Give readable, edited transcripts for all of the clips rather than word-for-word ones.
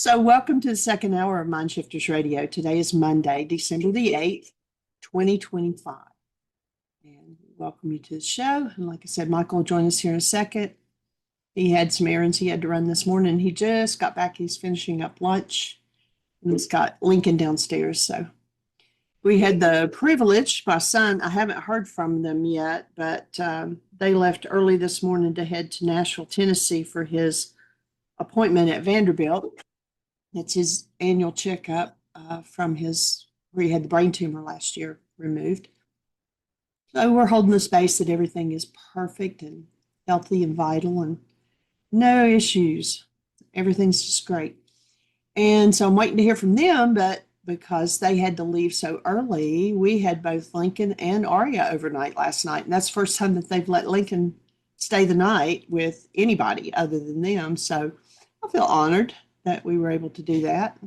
So, welcome to the second hour of Mind Shifters Radio. Today is Monday, December the 8th, 2025. And we welcome you to the show. And like I said, Michael will join us here in a second. He had some errands he had to run this morning. He just got back. He's finishing up lunch. And he's got Lincoln downstairs. So, we had the privilege, my son, I haven't heard from them yet, but they left early this morning to head to Nashville, Tennessee for his appointment at Vanderbilt. That's his annual checkup from where he had the brain tumor last year removed. So we're holding the space that everything is perfect and healthy and vital and no issues. Everything's just great. And so I'm waiting to hear from them, but because they had to leave so early, we had both Lincoln and Aria overnight last night. And that's the first time that they've let Lincoln stay the night with anybody other than them. So I feel honored that we were able to do that.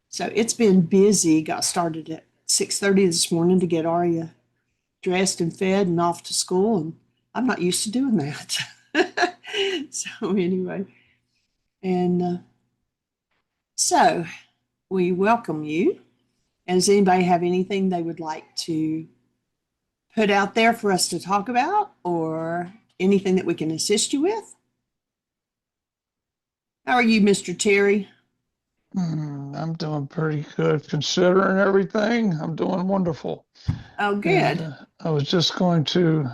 So it's been busy. Got started at 6:30 this morning to get Aria dressed and fed and off to school. And I'm not used to doing that. So anyway, and so we welcome you. And does anybody have anything they would like to put out there for us to talk about or anything that we can assist you with? How are you, Mr. Terry? I'm doing pretty good considering everything. I'm doing wonderful. Oh, good. And, I was just going to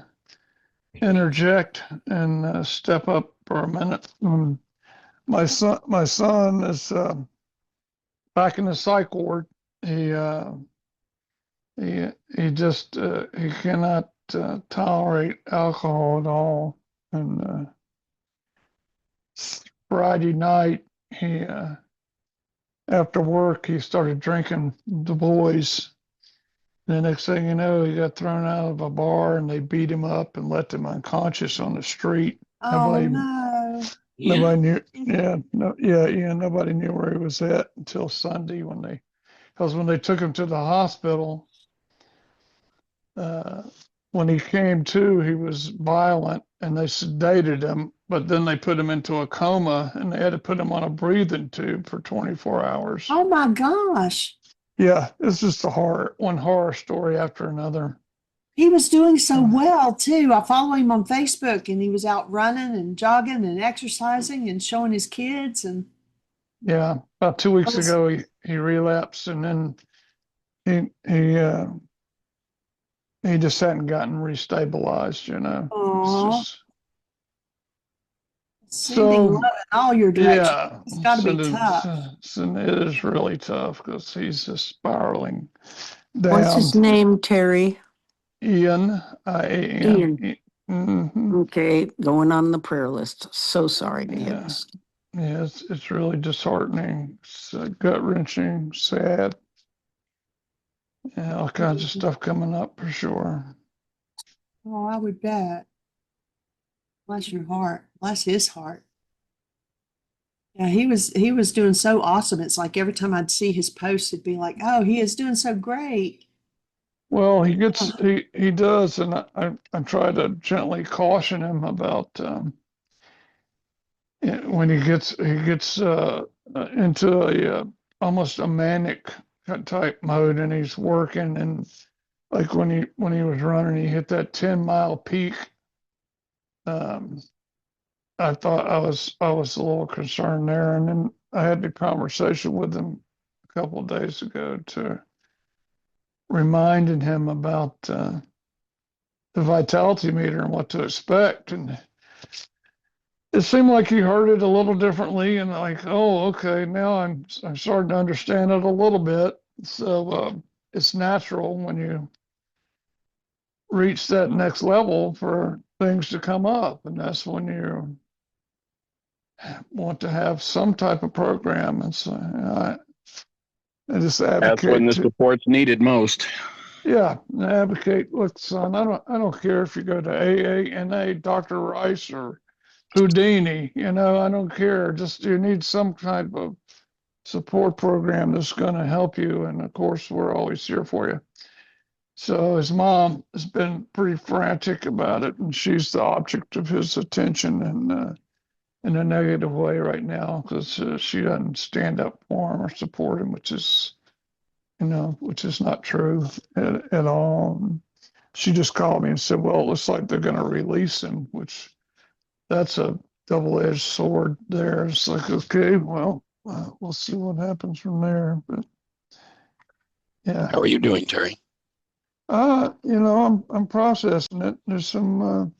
interject and step up for a minute. My son is back in the psych ward. He cannot tolerate alcohol at all. And Friday night, he after work he started drinking the boys. The next thing you know, he got thrown out of a bar and they beat him up and left him unconscious on the street. Oh, no. Nobody knew. Nobody knew where he was at until Sunday when they took him to the hospital. When he came to, he was violent and they sedated him, but then they put him into a coma and they had to put him on a breathing tube for 24 hours. Oh my gosh. Yeah, it's just one horror story after another. He was doing so well too. I follow him on Facebook and he was out running and jogging and exercising and showing his kids. And yeah, about 2 weeks ago he relapsed and then he just hadn't gotten restabilized, Sending love in all your directions. Yeah, It's got to be tough. It is really tough because he's just spiraling down. What's his name, Terry? Ian, I-A-N. Ian. Mm-hmm. Okay, going on the prayer list. So sorry to hear this. Yeah, it's really disheartening. It's gut-wrenching, sad. Yeah, all kinds of stuff coming up for sure. Oh, I would bet. Bless your heart. Bless his heart. Yeah, he was doing so awesome. It's like every time I'd see his posts, it'd be like, oh, he is doing so great. Well, he does, and I try to gently caution him about when he gets into a almost a manic type mode, and he's working, and like when he was running, he hit that 10-mile peak. I thought I was a little concerned there, and then I had the conversation with him a couple of days ago to reminding him about the vitality meter and what to expect, and it seemed like he heard it a little differently, and like, oh, okay, now I'm starting to understand it a little bit. So it's natural when you reach that next level for things to come up, and that's when you want to have some type of program. And so I just advocate. That's when the support's needed most. Yeah, advocate. Look, son, I don't care if you go to AA, NA, Dr. Ryce, or Houdini. I don't care. Just you need some type of support program that's going to help you. And of course, we're always here for you. So his mom has been pretty frantic about it, and she's the object of his attention. And in a negative way right now because she doesn't stand up for him or support him, which is, which is not true at all. She just called me and said, well, it looks like they're going to release him, which that's a double-edged sword there. It's like, okay, well, we'll see what happens from there. But yeah, How are you doing, Terry? I'm processing it. There's some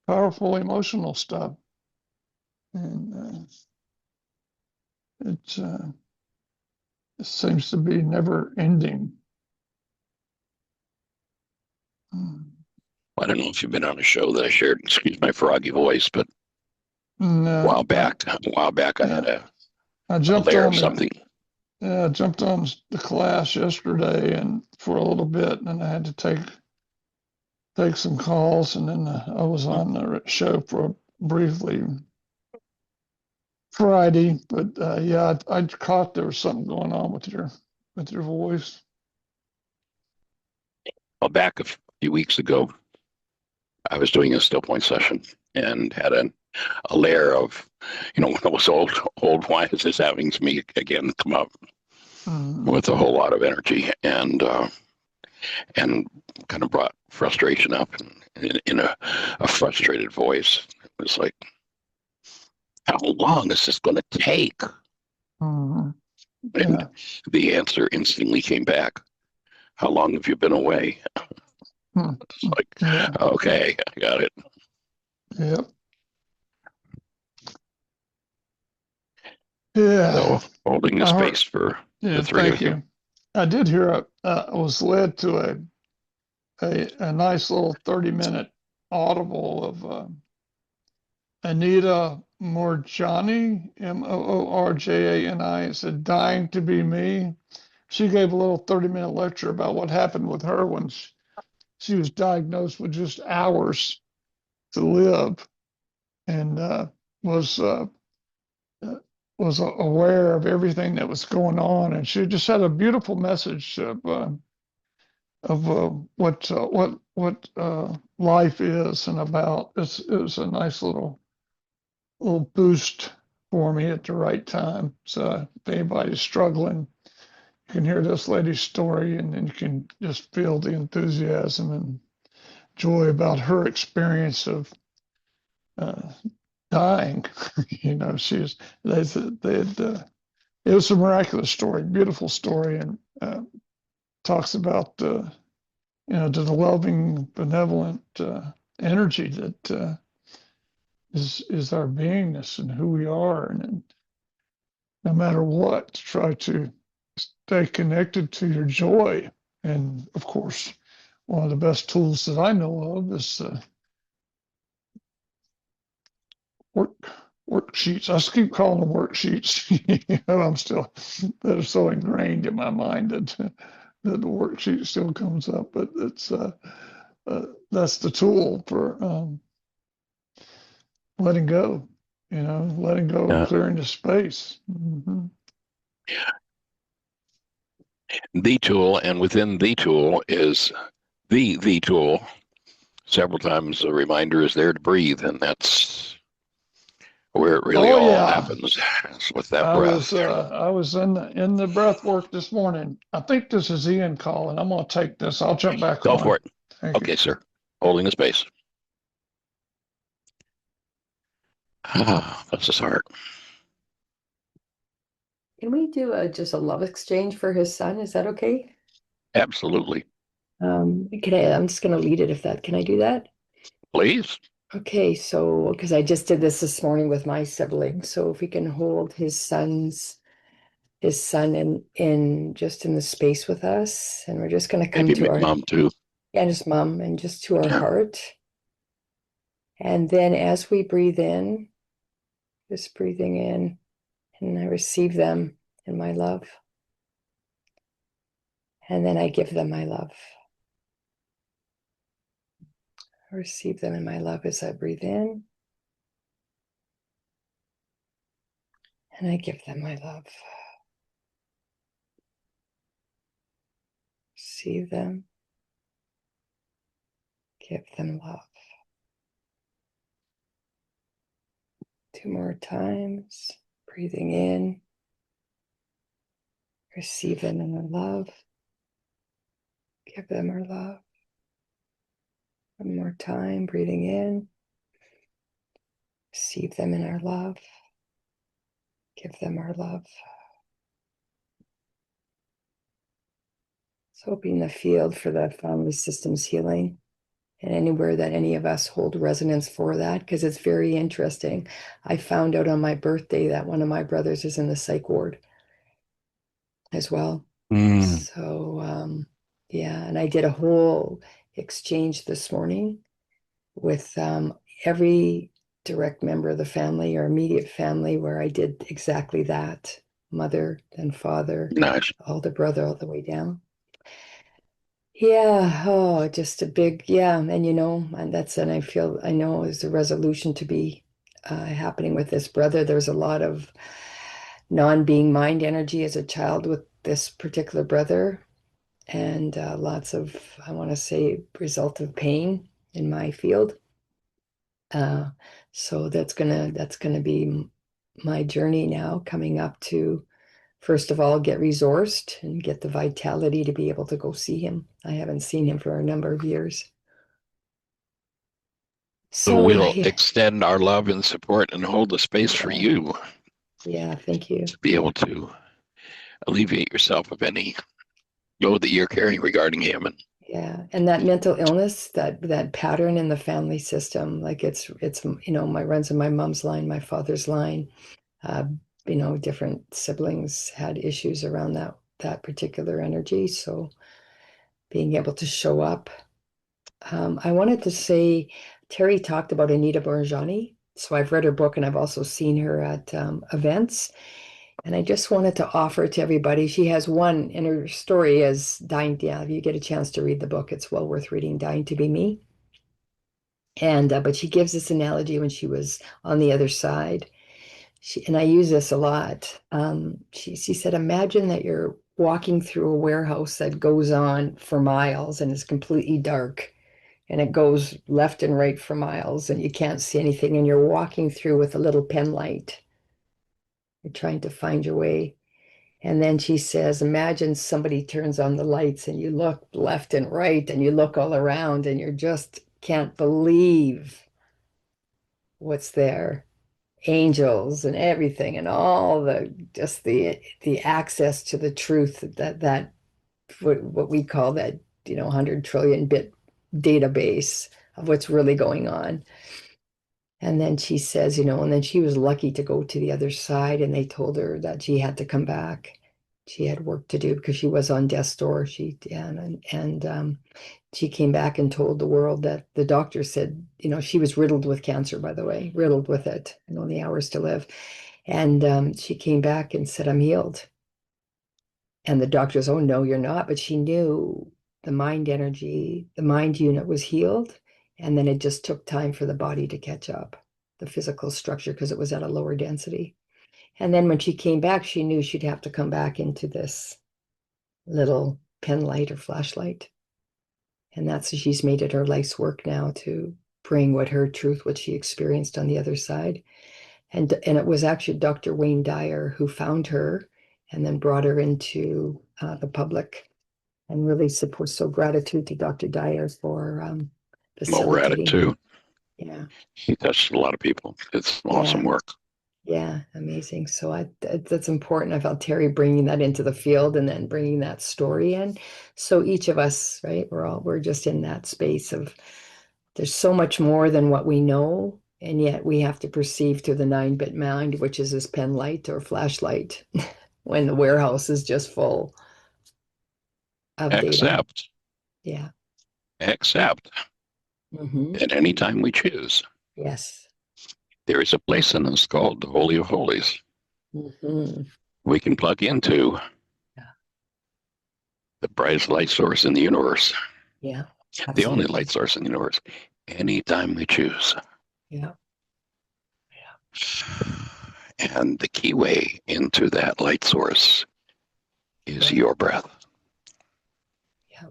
powerful emotional stuff, and it seems to be never ending. I don't know if you've been on a show that I shared, excuse my froggy voice, but No, a while back I had I a jumped layer on of something. I jumped on the class yesterday and for a little bit, and then I had to take some calls, and then I was on the show for briefly Friday. But yeah, I caught there was something going on with your voice. Well, back a few weeks ago, I was doing a still point session and had a layer of, one of those old why is this happening to me again come up with a whole lot of energy and kind of brought frustration up in a frustrated voice. It was like, how long is this going to take? Mhm. And Yeah. the answer instantly came back. How long have you been away? It's like, Yeah. okay, I got it. Yep. Yeah. So holding the I heard, space for yeah, the three thank of you. you. I did hear I was led to a nice little 30-minute audible of Anita Morjani, Moorjani. It said, dying to be me. She gave a little 30-minute lecture about what happened with her when she was diagnosed with just hours to live, and was uh, was aware of everything that was going on. And she just had a beautiful message of what life is and about. It was a nice little boost for me at the right time. So if anybody's struggling, you can hear this lady's story, and then you can just feel the enthusiasm and joy about her experience of uh, dying. She's they had it was a miraculous story, beautiful story, and talks about the loving, benevolent energy that is our beingness and who we are, and no matter what, try to stay connected to your joy. And of course, one of the best tools that I know of is work worksheets. I just keep calling them worksheets. I'm still that are so ingrained in my mind that the worksheet still comes up. But it's that's the tool for letting go. Letting go, Yeah. clearing the space. Mm-hmm. The tool, and within the tool is the tool. Several times a reminder is there to breathe, and that's where it really Oh all yeah. happens. It's with that I breath. was in the breath work this morning. I think this is Ian calling. I'm gonna take this. I'll jump back Go on. for it. Thank you. Okay, sir. Holding the space. Bless his heart. Can we do just a love exchange for his son? Is that okay? Absolutely. I'm just going to lead it can I do that? Please. Okay, so because I just did this morning with my sibling, so if we can hold his son in just in the space with us, and we're just going to come Maybe to our mom too. and his mom and just to our Yeah. heart. And then as we breathe in, just breathing in, and I receive them in my love. And then I give them my love. I receive them in my love as I breathe in. And I give them my love. Receive them. Give them love. 2 more times. Breathing in. Receive them in our love. Give them our love. One more time. Breathing in. Receive them in our love. Give them our love. So opening the field for the family systems healing, and anywhere that any of us hold resonance for that, because it's very interesting. I found out on my birthday that one of my brothers is in the psych ward as well. So yeah, and I did a whole exchange this morning with every direct member of the family or immediate family, where I did exactly that. Mother, then father, Nice. all the brother, all the way down. Yeah, oh, just a big, yeah. And and I know there's a resolution to be happening with this brother. There's a lot of non-being mind energy as a child with this particular brother, and lots of, I want to say, result of pain in my field. So that's gonna be my journey now, coming up to, first of all, get resourced and get the vitality to be able to go see him. I haven't seen him for a number of years. So So we'll extend our love and support and hold the space for yeah, you yeah, thank you. to be able to alleviate yourself of any load that you're carrying regarding him. And Yeah, and that mental illness, that pattern in the family system, like it's my runs in my mom's line, my father's line. Uh, different siblings had issues around that particular energy. So being able to show up. I wanted to say, Terry talked about Anita Borjani. So I've read her book and I've also seen her at events. And I just wanted to offer to everybody. She has one in her story as dying. Yeah, if you get a chance to read the book, it's well worth reading, Dying to Be Me. And but she gives this analogy when she was on the other side. And I use this a lot. She said, imagine that you're walking through a warehouse that goes on for miles and is completely dark, and it goes left and right for miles and you can't see anything, and you're walking through with a little pen light. You're trying to find your way. And then she says, imagine somebody turns on the lights and you look left and right and you look all around and you just can't believe what's there. Angels and everything, and all the access to the truth, that what we call that 100 trillion bit database of what's really going on. And then she says, and then she was lucky to go to the other side, and they told her that she had to come back. She had work to do because she was on death's door. She came back and told the world that the doctor said, she was riddled with cancer, by the way, riddled with it, and only hours to live. And she came back and said, I'm healed. And the doctors, oh, no, you're not. But she knew the mind energy, the mind unit was healed. And then it just took time for the body to catch up, the physical structure, because it was at a lower density. And then when she came back, she knew she'd have to come back into this little pen light or flashlight. And that's, she's made it her life's work now to bring what she experienced on the other side. And it was actually Dr. Wayne Dyer who found her and then brought her into the public, and really support. So gratitude to Dr. Dyer for well, we're at it facilitating. too. Yeah. He touched a lot of people. It's awesome work. Yeah, amazing. So that's important. I felt Terry bringing that into the field and then bringing that story in. So each of us, right, we're just in that space of, there's so much more than what we know, and yet we have to perceive through the 9-bit mind, which is this pen light or flashlight, when the warehouse is just full of data. Accept. Yeah. Accept. At any time we choose. Yes. There is a place in us called the Holy of Holies. We can plug into the brightest light source in the universe. Yeah. The only light source in the universe. Anytime we choose. Yeah. And the key way into that light source is your breath. Yeah.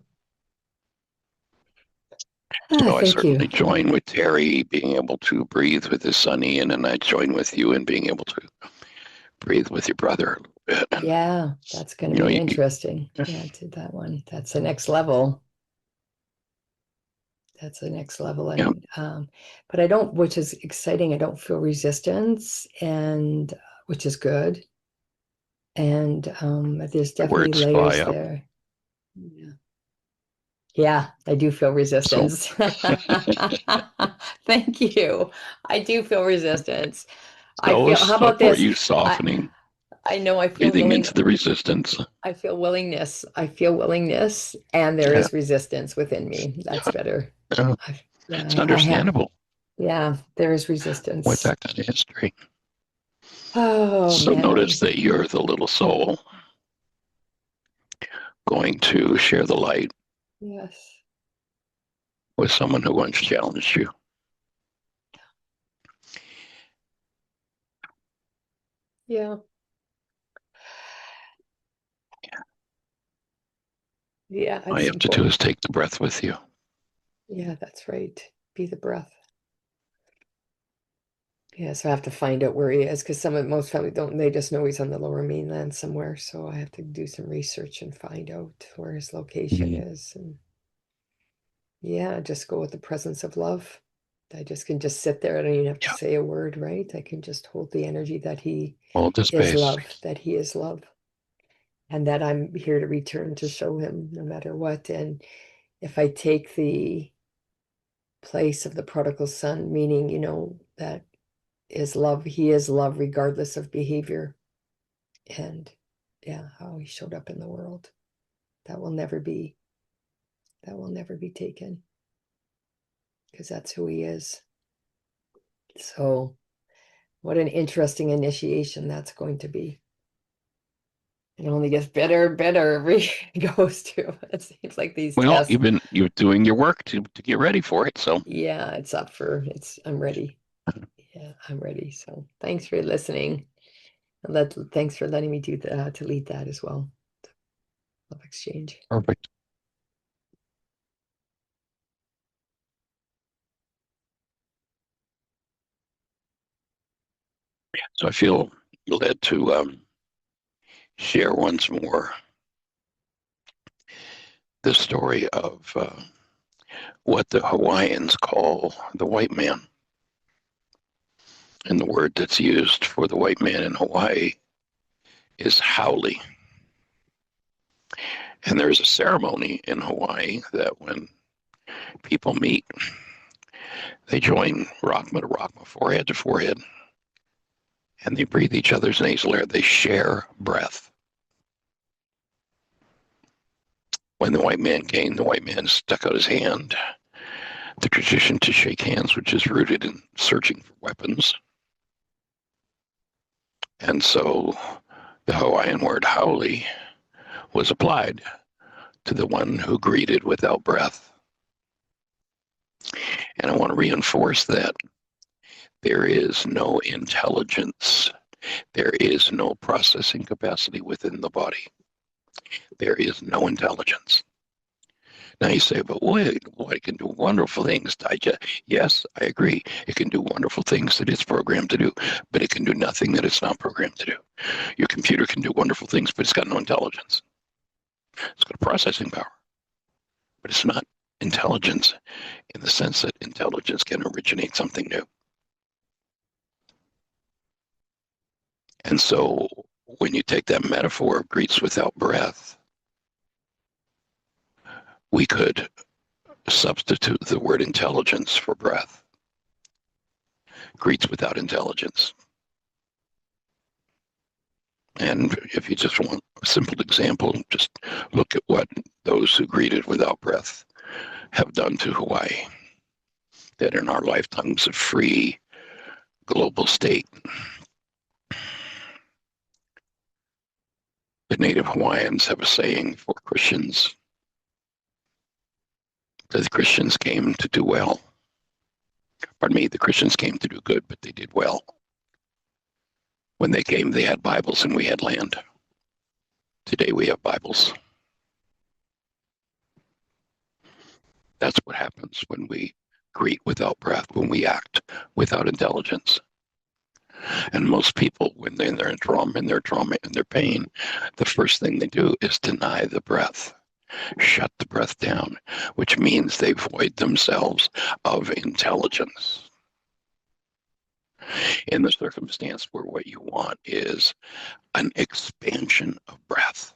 So I Thank you. certainly join with Terry being able to breathe with his son Ian, and I join with you in being able to breathe with your brother a little bit. And, Yeah, that's going you to know, be you- interesting. Yeah, to that one. That's the next level. That's the next level. Yeah. And but I don't, which is exciting. I don't feel resistance, and which is good. And there's the definitely words fly layers up. there. Yeah. Yeah, I do feel So resistance. Thank you. I do feel resistance. I feel, how so about for this? you I softening, I know I feel breathing willing. into the resistance. I feel willingness. I feel willingness, and there Yeah. is resistance within me. That's better. Yeah. Yeah, It's I have. understandable Yeah, there is with resistance. that kind of history. Oh So notice man. that you're the little soul going to share the light Yes. with someone who once challenged you. Yeah. Yeah, All you it's have to do important. is take the breath with you. Yeah, that's right. Be the breath. Yeah, so I have to find out where he is because most family don't, they just know he's on the lower mainland somewhere. So I have to do some research and find out where his location is. And yeah, just go with the presence of love. I just can just sit there. I don't even have to Yeah. say a word, right? I can just hold the energy that he Hold the is space. love, that he is love, and that I'm here to return to show him no matter what. And if I take the place of the prodigal son, meaning, that is love, he is love regardless of behavior. And yeah, how he showed up in the world. That will never be taken because that's who he is. So what an interesting initiation that's going to be. It only gets better and better every goes to. It seems like these Well, tests. you're doing your work to get ready for it. So Yeah, I'm ready. Yeah, I'm ready. So thanks for listening. And thanks for letting me to lead that as well. Love exchange. perfect. So I feel led to share once more the story of what the Hawaiians call the white man. And the word that's used for the white man in Hawaii is haole. And there's a ceremony in Hawaii that when people meet, they join rakma to rakma, forehead to forehead, and they breathe each other's nasal air. They share breath. When the white man came, the white man stuck out his hand. The tradition to shake hands, which is rooted in searching for weapons. And so the Hawaiian word haole was applied to the one who greeted without breath. And I want to reinforce that there is no intelligence, there is no processing capacity within the body. There is no intelligence. Now you say, but wait, well, it can do wonderful things. Yes, I agree. It can do wonderful things that it's programmed to do, but it can do nothing that it's not programmed to do. Your computer can do wonderful things, but it's got no intelligence. It's got a processing power, but it's not intelligence in the sense that intelligence can originate something new. And so when you take that metaphor of greets without breath, we could substitute the word intelligence for breath. Greets without intelligence. And if you just want a simple example, just look at what those who greeted without breath have done to Hawaii. That in our lifetimes of free global state, the native Hawaiians have a saying for Christians that the Christians came to do well. Pardon me, the Christians came to do good, but they did well. When they came, they had Bibles and we had land. Today we have Bibles. That's what happens when we greet without breath, when we act without intelligence. And most people, when they're in trauma, and their pain, the first thing they do is deny the breath, shut the breath down, which means they void themselves of intelligence. In the circumstance where what you want is an expansion of breath,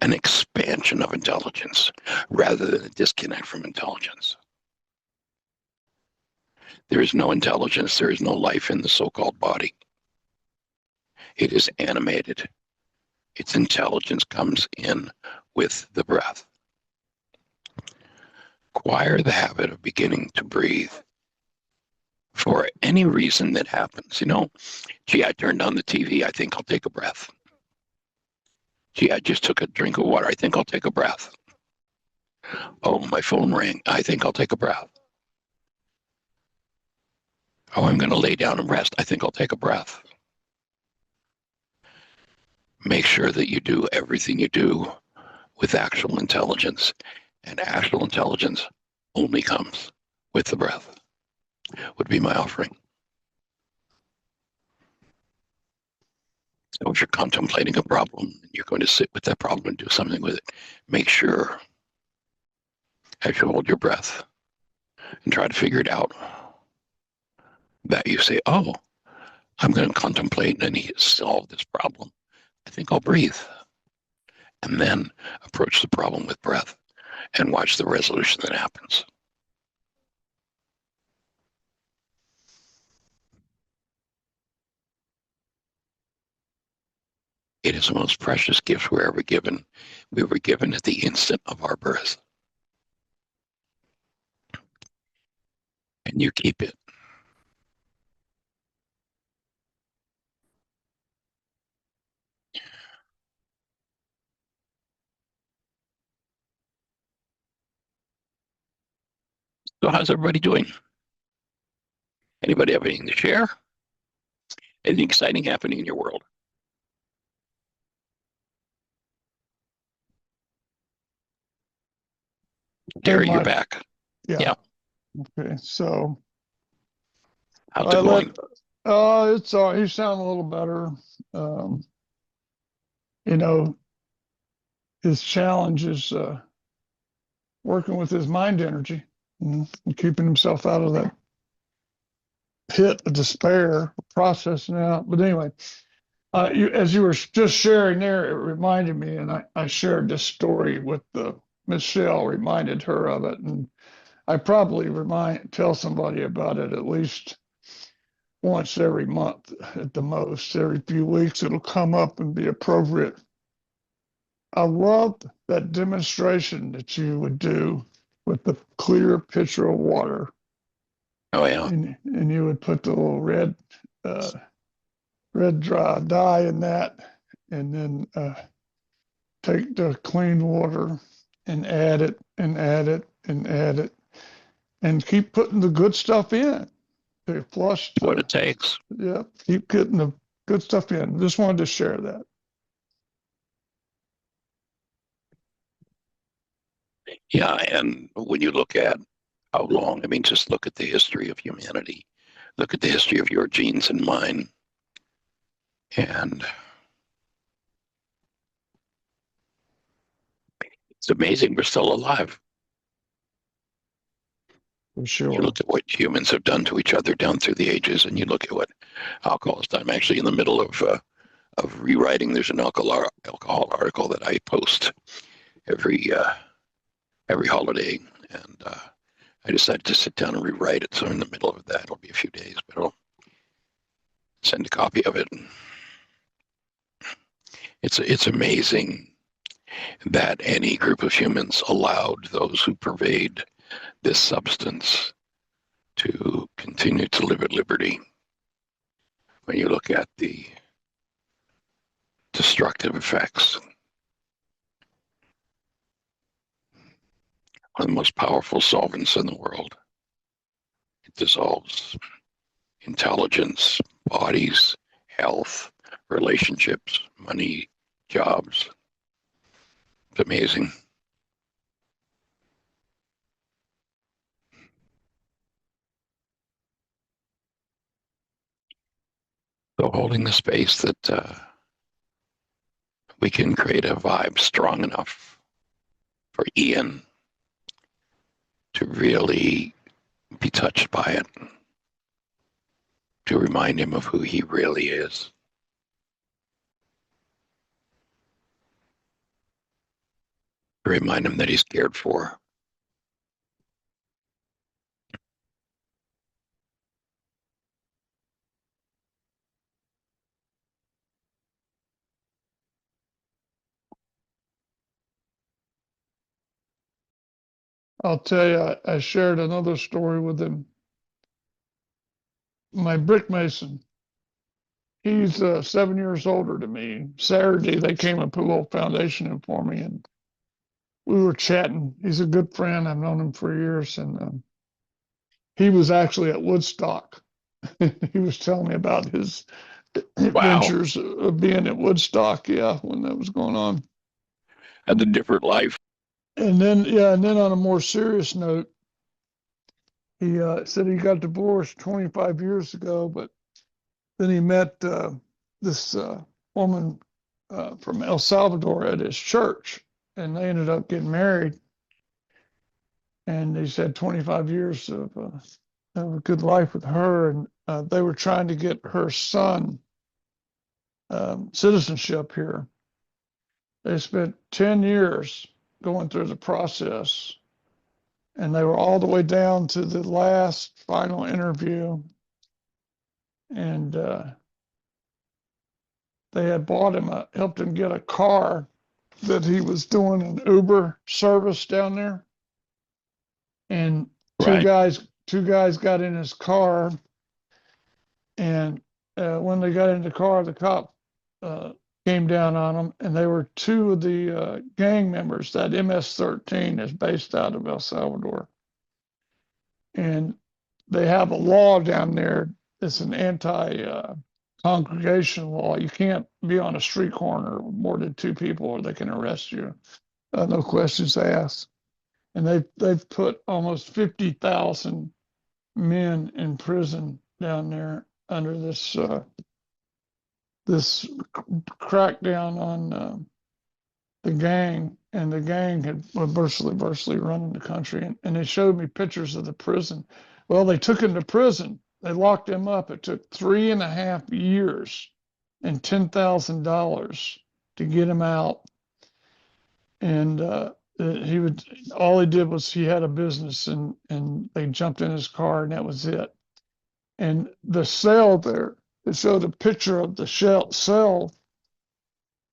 an expansion of intelligence, rather than a disconnect from intelligence. There is no intelligence, there is no life in the so-called body. It is animated. Its intelligence comes in with the breath. Acquire the habit of beginning to breathe for any reason that happens. Gee, I turned on the TV, I think I'll take a breath. Gee, I just took a drink of water, I think I'll take a breath. Oh, my phone rang, I think I'll take a breath. Oh, I'm going to lay down and rest, I think I'll take a breath. Make sure that you do everything you do with actual intelligence, and actual intelligence only comes with the breath, would be my offering. So if you're contemplating a problem, you're going to sit with that problem and do something with it, make sure as you hold your breath and try to figure it out, that you say, oh, I'm going to contemplate and solve this problem. I think I'll breathe. And then approach the problem with breath and watch the resolution that happens. It is the most precious gift we're ever given. We were given at the instant of our birth. And you keep it. So how's everybody doing? Anybody have anything to share? Anything exciting happening in your world? Gary, you're Mike. back. Yeah. Yeah. Okay. So How's it going? it's you sound a little better. Um, his challenge is working with his mind energy and keeping himself out of that pit of despair, processing out. But anyway, as you were just sharing there, it reminded me, and I shared this story with Michelle, reminded her of it, and I probably tell somebody about it at least once every month at the most. Every few weeks it'll come up and be appropriate. I loved that demonstration that you would do with the clear pitcher of water. Oh, yeah. And you would put the little red dry dye in that, and then take the clean water and add it and add it and add it, and keep putting the good stuff in to flush What it takes. Yeah, keep getting the good stuff in. Just wanted to share that. Yeah, and when you look at how long, just look at the history of humanity. Look at the history of your genes and mine. And it's amazing we're still alive. For sure. You look at what humans have done to each other down through the ages, and you look at what alcohol has done. I'm actually in the middle of rewriting. There's an alcohol article that I post every holiday, and I decided to sit down and rewrite it. So in the middle of that, it'll be a few days, but I'll send a copy of it. It's amazing that any group of humans allowed those who pervade this substance to continue to live at liberty. When you look at the destructive effects, one of the most powerful solvents in the world, it dissolves intelligence, bodies, health, relationships, money, jobs. It's amazing. So holding the space that we can create a vibe strong enough for Ian to really be touched by it, to remind him of who he really is. To remind him that he's cared for. I'll tell you, I shared another story with him. My brick mason, he's 7 years older than me. Saturday, they came and put a little foundation in for me, and we were chatting. He's a good friend. I've known him for years, and he was actually at Woodstock. He was telling me about his Wow. adventures of being at Woodstock, yeah, when that was going on. Had a different life. And then on a more serious note, he said he got divorced 25 years ago, but then he met this woman from El Salvador at his church, and they ended up getting married. And he said 25 years of a good life with her, and they were trying to get her son citizenship here. They spent 10 years going through the process, and they were all the way down to the last final interview. And they had bought him helped him get a car that he was doing an Uber service down there. And Right. two guys got in his car, and when they got in the car, the cop came down on them, and they were two of the gang members. That MS-13 is based out of El Salvador, and they have a law down there. It's an anti-congregation law. You can't be on a street corner with more than two people, or they can arrest you. No questions asked. And they've put almost 50,000 men in prison down there under this crackdown on the gang, and the gang had virtually running the country. And they showed me pictures of the prison. Well, they took him to prison. They locked him up. It took 3.5 years and $10,000 to get him out. And all he did was he had a business, and they jumped in his car, and that was it. And the cell there, it showed a picture of the cell.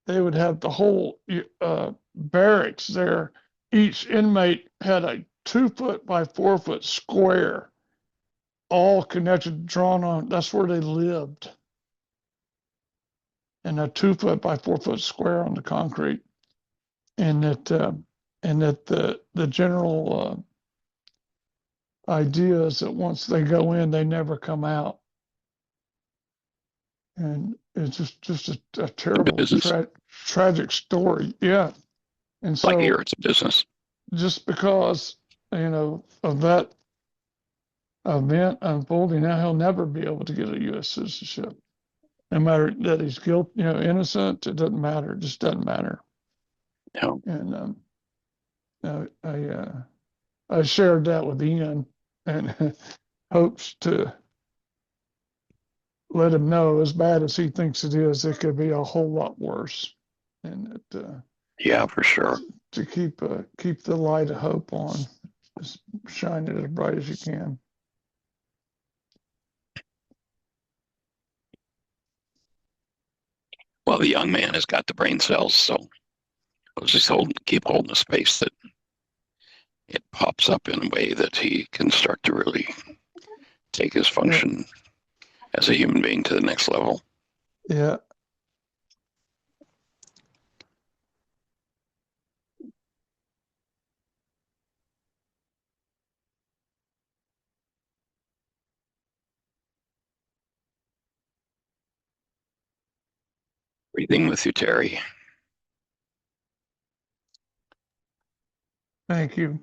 They would have the whole barracks there. Each inmate had a 2-foot by 4-foot square, all connected, drawn on. That's where they lived. And a 2-foot by 4-foot square on the concrete. And that the general idea is that once they go in, they never come out. And it's just a terrible, tragic story. Yeah. And Like so here, it's a business. just because, of that event unfolding, now he'll never be able to get a U.S. citizenship. No matter that he's guilty, innocent, it doesn't matter. It just doesn't matter. No. And I shared that with Ian, and hopes to let him know, as bad as he thinks it is, it could be a whole lot worse. And Yeah, for sure. to keep the light of hope on, just shine it as bright as you can. Well, the young man has got the brain cells, so I'll just keep holding the space that it pops up in a way that he can start to really take his function as a human being to the next level. Yeah. Breathing with you, Terry. Thank you.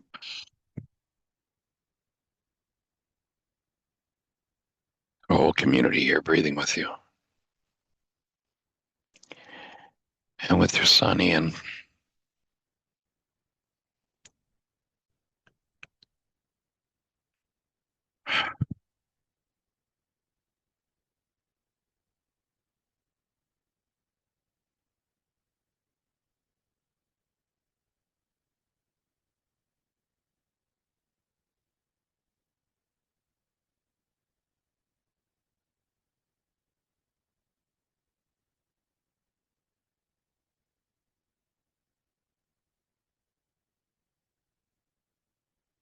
The whole community here breathing with you. And with your son, Ian.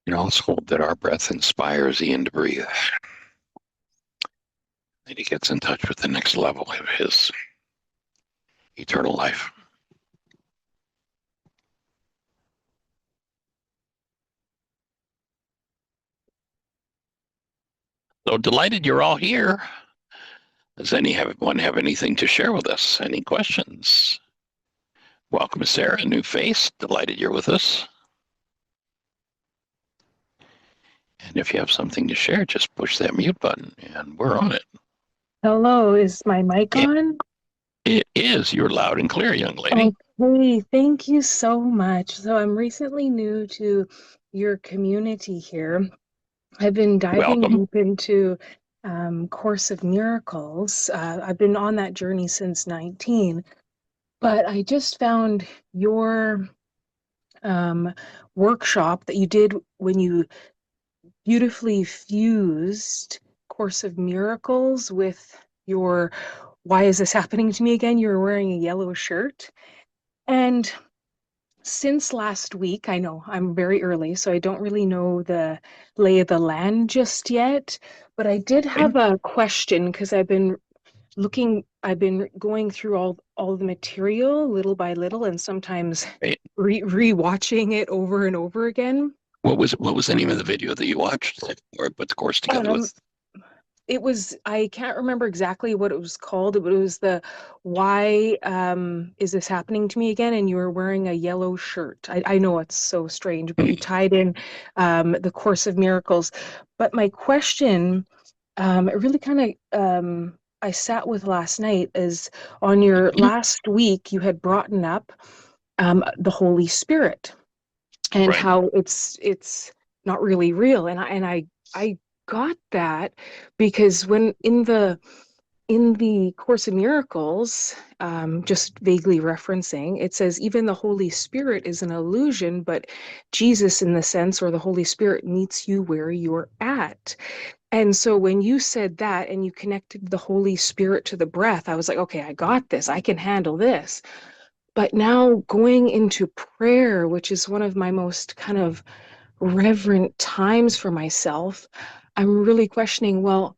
You know, let's hope that our breath inspires Ian to breathe. That he gets in touch with the next level of his eternal life. So delighted you're all here. Does anyone have anything to share with us? Any questions? Welcome, Sarah, a new face. Delighted you're with us. And if you have something to share, just push that mute button and we're on it. Hello, is my mic on? It is. You're loud and clear, young lady. Okay, thank you so much. So I'm recently new to your community here. I've been diving Welcome. deep into Course of Miracles. I've been on that journey since 19, but I just found your workshop that you did when you beautifully fused Course of Miracles with your Why is this happening to me again? You're wearing a yellow shirt. And since last week, I know I'm very early, so I don't really know the lay of the land just yet, but I did have a question because I've been going through all the material little by little and sometimes re-watching it over and over again. What was the name of the video that you watched or put the course together with? It was, I can't remember exactly what it was called, but it was the Why is this happening to me again? And you were wearing a yellow shirt. I know it's so strange, but you tied in the Course of Miracles. But my question, it really kind of, I sat with last night is on your last week, you had brought up the Holy Spirit and Right. how it's not really real. And I got that because when in the Course of Miracles, just vaguely referencing, it says even the Holy Spirit is an illusion, but Jesus in the sense, or the Holy Spirit meets you where you're at. And so when you said that and you connected the Holy Spirit to the breath, I was like, okay, I got this. I can handle this. But now going into prayer, which is one of my most kind of reverent times for myself, I'm really questioning, well,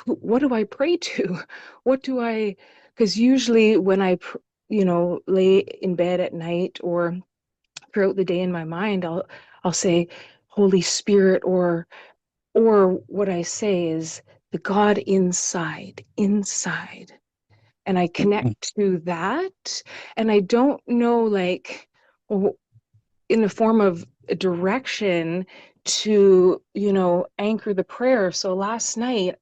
what do I pray to? What do I, because usually when I, lay in bed at night or throughout the day in my mind, I'll say, Holy Spirit, or what I say is the God inside. And I connect to that. And I don't know, like, in the form of a direction to, anchor the prayer. So last night,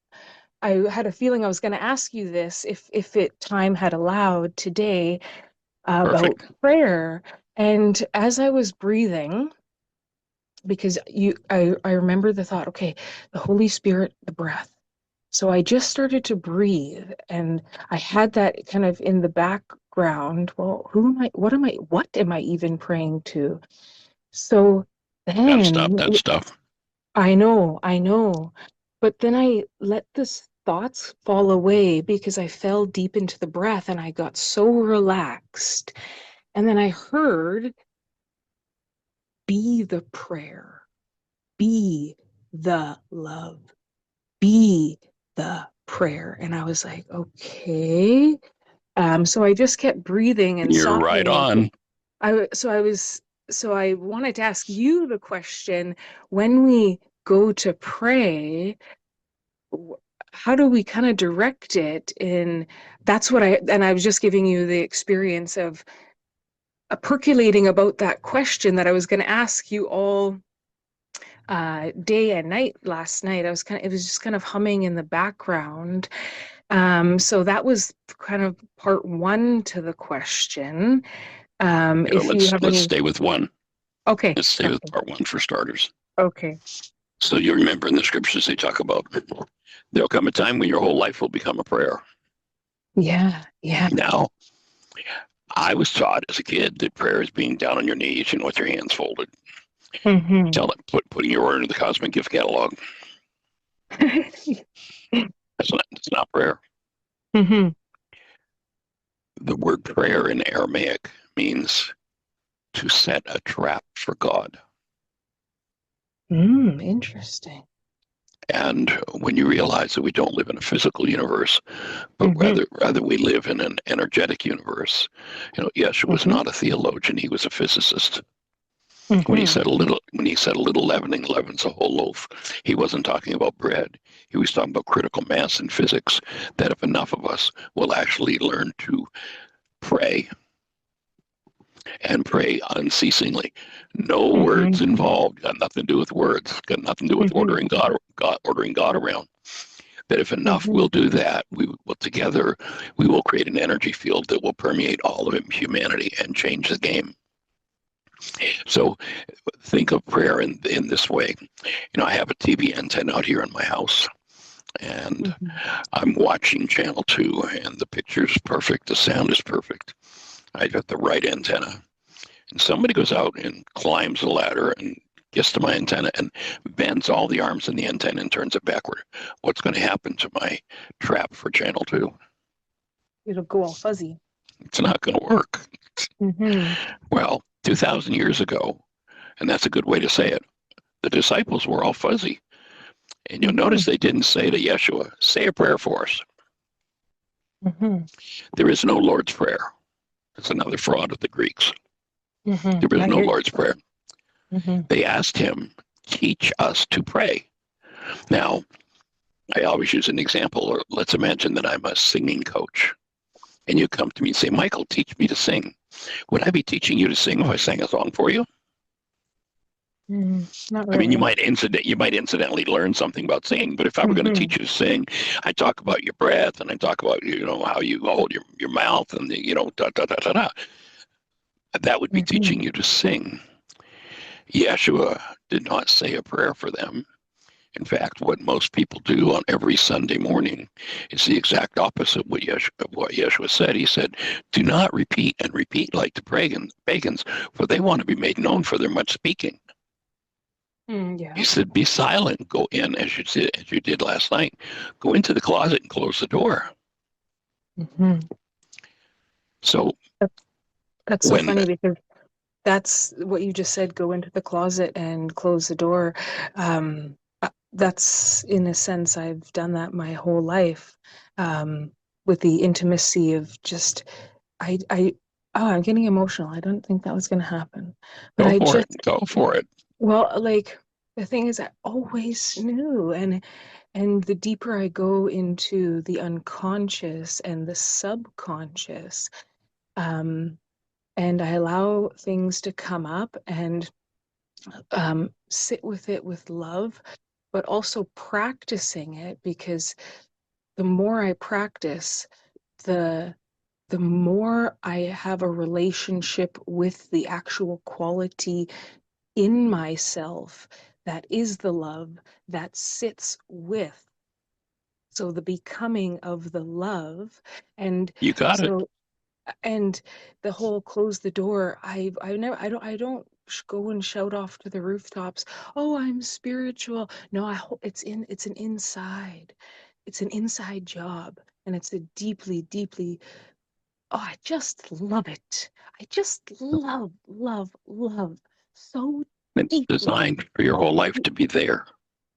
I had a feeling I was going to ask you this if time had allowed today about prayer. And as I was breathing, because I remember the thought, okay, the Holy Spirit, the breath. So I just started to breathe and I had that kind of in the background. Well, what am I even praying to? So Gotta stop then that stuff. I know. But then I let the thoughts fall away because I fell deep into the breath and I got so relaxed. And then I heard, be the prayer, be the love, be the prayer. And I was like, okay. So I just kept breathing and You're right softening. on. So I wanted to ask you the question, when we go to pray, how do we kind of direct it in, and I was just giving you the experience of percolating about that question that I was going to ask you all day and night last night. It was just kind of humming in the background. So that was kind of part one to the question. You know, If you have let's any, stay with one. okay, Let's stay with part one for starters. okay. So you remember in the scriptures they talk about there'll come a time when your whole life will become a prayer. Yeah, yeah. Now, I was taught as a kid that prayer is being down on your knees, you know, with your hands folded, Mm-hmm. putting your order into the cosmic gift catalog. That's not prayer. Mm-hmm. The word prayer in Aramaic means to set a trap for God. Interesting. And when you realize that we don't live in a physical universe, but Mm-hmm. rather we live in an energetic universe. You know, Yeshua was Mm-hmm. not a theologian; he was a physicist. When he Mm-hmm. said a little leavening leavens a whole loaf, he wasn't talking about bread. He was talking about critical mass in physics. That if enough of us will actually learn to pray and pray unceasingly, no Mm-hmm. words involved. Got nothing to do with words. Got nothing to do with Mm-hmm. ordering God around. That if enough Mm-hmm. will do that, we will together we will create an energy field that will permeate all of humanity and change the game. So think of prayer in this way. You know, I have a TV antenna out here in my house, and Mm-hmm. I'm watching channel 2, and the picture's perfect, the sound is perfect. I got the right antenna. And somebody goes out and climbs the ladder and gets to my antenna and bends all the arms in the antenna and turns it backward. What's going to happen to my trap for channel 2? It'll go all fuzzy. It's not going to work. Mm-hmm. Well, 2,000 years ago, and that's a good way to say it, the disciples were all fuzzy. And you'll Mm-hmm. notice they didn't say to Yeshua, say a prayer for us. Mm-hmm. There is no Lord's Prayer. It's another fraud of the Greeks. Mm-hmm. There is I no hear. Lord's Prayer. Mm-hmm. They asked him, teach us to pray. Now, I always use an example, or let's imagine that I'm a singing coach. And you come to me and say, Michael, teach me to sing. Would I be teaching you to sing if I sang a song for you? Mm-hmm. Not I mean, really. you might incidentally learn something about singing, but if I were going to Mm-hmm. teach you to sing, I talk about your breath and I talk about, you know, how you hold your mouth and the, you know, da da da da da. That would be Mm-hmm. teaching you to sing. Yeshua did not say a prayer for them. In fact, what most people do on every Sunday morning is the exact opposite of what Yeshua said. He said, do not repeat and repeat like the pagans, for they want to be made known for their much speaking. Yeah. He said, be silent, go in as you did last night. Go into the closet and close the door. Mm-hmm. So That's so when funny because that's what you just said, go into the closet and close the door. That's in a sense, I've done that my whole life, with the intimacy of just, I, oh, I'm getting emotional. I don't think that was going to happen. But go I for it, just, go for it. well, like, the thing is, I always knew. And the deeper I go into the unconscious and the subconscious, um, and I allow things to come up and sit with it with love, but also practicing it, because the more I practice, the the more I have a relationship with the actual quality in myself that is the love that sits with. So the becoming of the love. And You got it. so, and the whole close the door, I don't go and shout off to the rooftops, oh, I'm spiritual. No, it's an inside job, and it's a deeply, deeply, oh, I just love it. I just love so It's deeply. designed for your whole life to be there.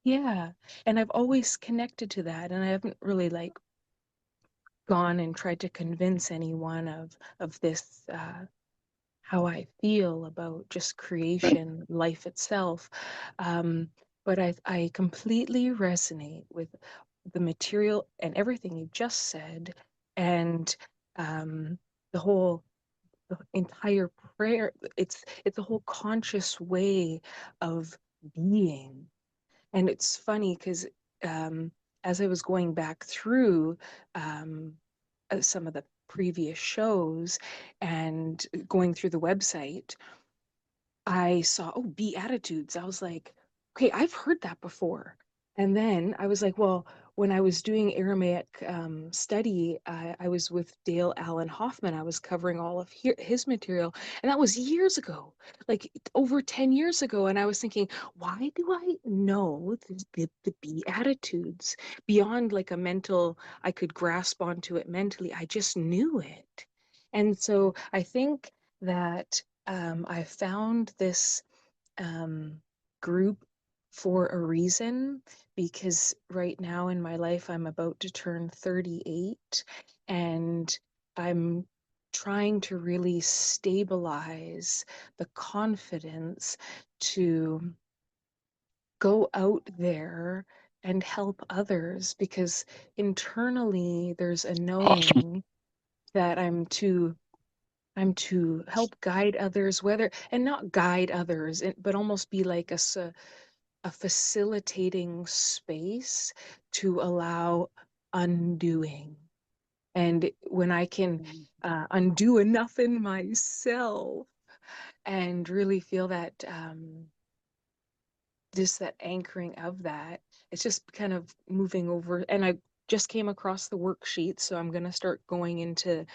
Yeah. And I've always connected to that, and I haven't really like gone and tried to convince anyone of this, how I feel about just creation, life itself. But I completely resonate with the material and everything you just said, and um, the entire prayer. It's a whole conscious way of being. And it's funny because as I was going back through some of the previous shows and going through the website, I saw, oh, Beatitudes. I was like, okay, I've heard that before. And then I was like, well, when I was doing Aramaic study, I was with Dale Allen Hoffman. I was covering all of his material. And that was years ago, like over 10 years ago. And I was thinking, why do I know the Beatitudes beyond like a mental, I could grasp onto it mentally? I just knew it. And so I think that I found this group for a reason, because right now in my life, I'm about to turn 38 and I'm trying to really stabilize the confidence to go out there and help others, because internally there's a Awesome. knowing that I'm to help guide others, whether, and not guide others, but almost be like a facilitating space to allow undoing. And when I can undo enough in myself and really feel that, just that anchoring of that, it's just kind of moving over. And I just came across the worksheet, so I'm going to start going into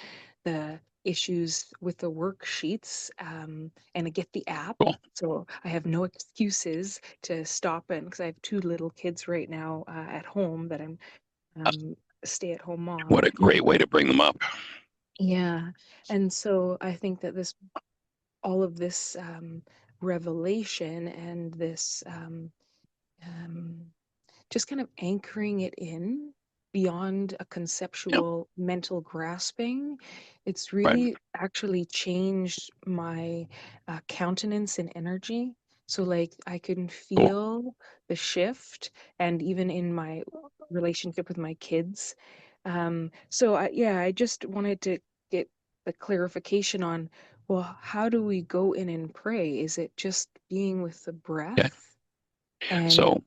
the issues with the worksheets, and I get the app. Cool. So I have no excuses to stop in, because I have two little kids right now at home that I'm a stay-at-home mom. What a great way to bring them up. Yeah. And so I think that all of this revelation and this um, just kind of anchoring it in beyond a Yeah, conceptual mental grasping, it's right. really actually changed my countenance and energy. So like I can Cool. feel the shift, and even in my relationship with my kids. So yeah, I just wanted to get the clarification on, well, how do we go in and pray? Is it just being with the Okay. breath? And So,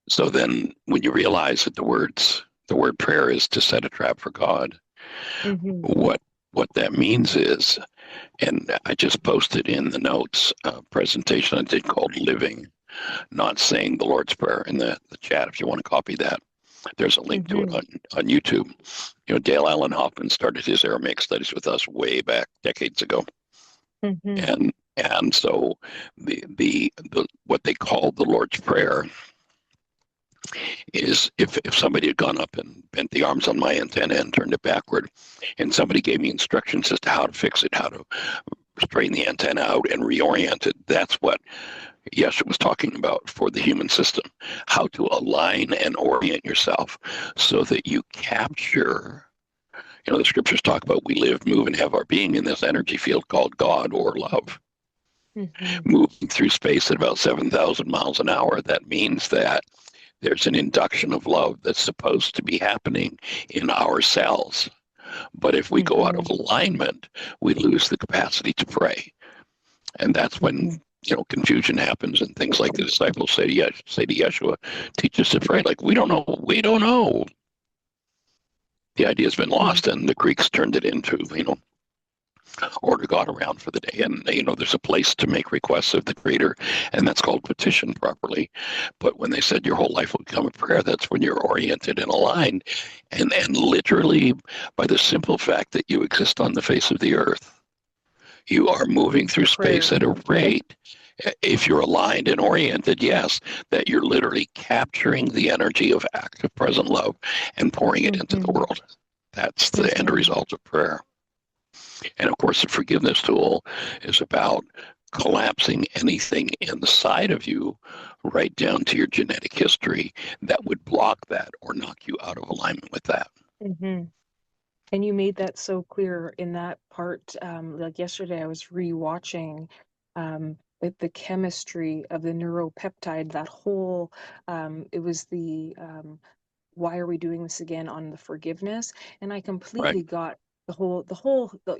so then when you realize that the word prayer is to set a trap for God, mhm, what that means is, and I just posted in the notes a presentation I did called Living, Not Saying the Lord's Prayer in the chat if you want to copy that. There's a link to it mhm, on YouTube. You know, Dale Allen Hoffman started his Aramaic studies with us way back decades ago. mhm, And so the what they call the Lord's Prayer is, if somebody had gone up and bent the arms on my antenna and turned it backward, and somebody gave me instructions as to how to fix it, how to straighten the antenna out and reorient it, that's what Yeshua was talking about for the human system. How to align and orient yourself so that you capture, you know, the scriptures talk about we live, move, and have our being in this energy field called God or love. mhm, Moving through space at about 7,000 miles an hour, that means that there's an induction of love that's supposed to be happening in our cells. But if we go out of mhm, alignment, we lose the capacity to pray. And that's when, mhm, you know, confusion happens and things like the disciples say to Yeshua, teach us to pray. Like, we don't know. We don't know. The idea has been mhm, lost, and the Greeks turned it into, you know, order God around for the day. And, you know, there's a place to make requests of the Creator, and that's called petition properly. But when they said your whole life will become a prayer, that's when you're oriented and aligned. And literally, by the simple fact that you exist on the face of the earth, you are moving through space prayer. at a rate, if you're aligned and oriented, yes, that you're literally capturing the energy of active present love and pouring it into the Mhm, world. That's the end mhm, result of prayer. And of course, the forgiveness tool is about collapsing anything inside of you right down to your genetic history that would block that or knock you out of alignment with that. mhm. And you made that so clear in that part. Like yesterday, I was rewatching the chemistry of the neuropeptide. That whole, it was the why are we doing this again on the forgiveness? And I Right. completely got